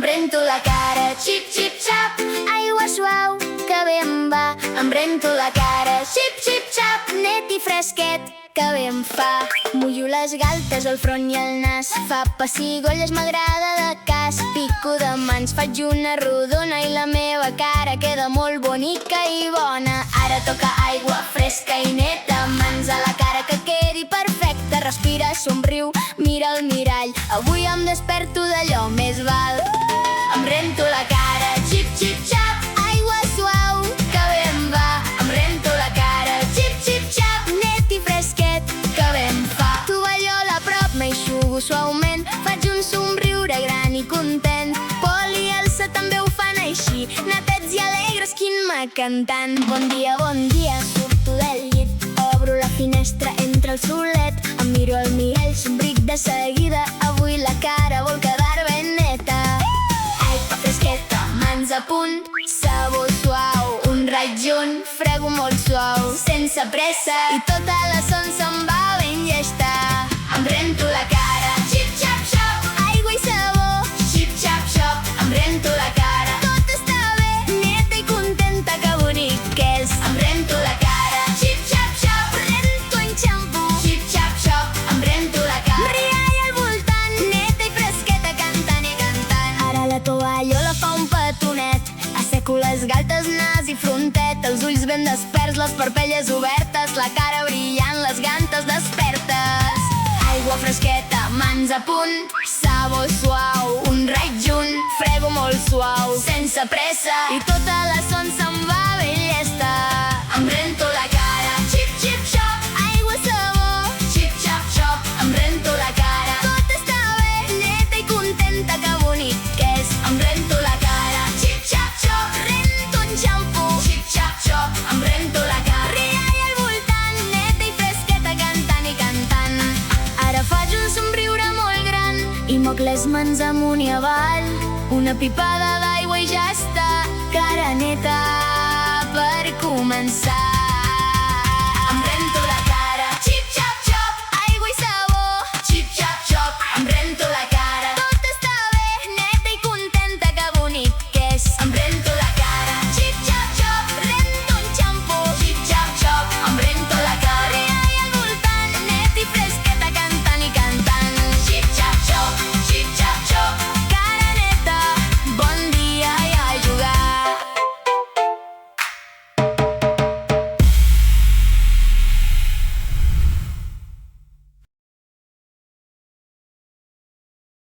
em rento la cara, xip, xip, xap. Aigua suau, que bé em va. Em rento la cara, xip, xip, xap. Net i fresquet, que bé em fa. Mullo les galtes, el front i el nas. Fa pessigolles, m'agrada de cas. Pico de mans, faig una rodona i la meva cara queda molt bonica i bona. Ara toca aigua fresca i neta, mans a la cara que quedi perfecta. Respira, somriu, mira el mirall. Avui em desperto d'allò més val. Em rento la cara, xip, xip, xap. Aigua suau, que bé em va. Em rento la cara, xip, xip, xap. Net i fresquet, que bé em fa. Tovallola a prop, m'eixugo suaument. Faig un somriure gran i content. Pol i Elsa també ho fan així, netets i alegres, quin mà cantant. Bon dia, surto del llit. Obro la finestra, entra el solet. Em miro al mirall, somric de seguida. Avui la cara vol quedar ben neta. Aigua fresqueta, mans a punt. Sabó suau, un raig junt. Frego molt suau, sense pressa. I tota la son se'n va ben llesta. Em rento la cara, xip, xap, xop. Aigua i sabó, xip, xap, xop. Em rento la cara, tot està bé. Neta i contenta, que bonic que és. Em rento la cara, xip, xap, xop. Rento en xampú, xip, xap, xop. Em rento la cara, rialla al voltant. Neta i fresqueta, cantant i cantant. Ara la tovallola fa un petonet. Asseco les galtes, nas i frontet. Els ulls ben desperts, les parpelles obertes. La cara brillant, les gantes despertes. Aigua fresqueta, mans a punt. Sabó suau, un raig junt. Frego molt suau, sense pressa. I tota la son se'n va ben llesta. Em rento la cara, xip, xip, xop. Aigua, sabó, xip, xap, xop. Em rento la cara, tot està bé. Neta i contenta, que bonic que és. Em rento la cara, xip, xap, xop. Rento un xampú, xip, xap, xop. Em rento la cara, rialla al voltant. Neta i fresqueta, cantant i cantant. Ara faig un somriure molt gran i moc les mans amunt i avall. Una pipada d'aigua i ja està. Cara neta per començar.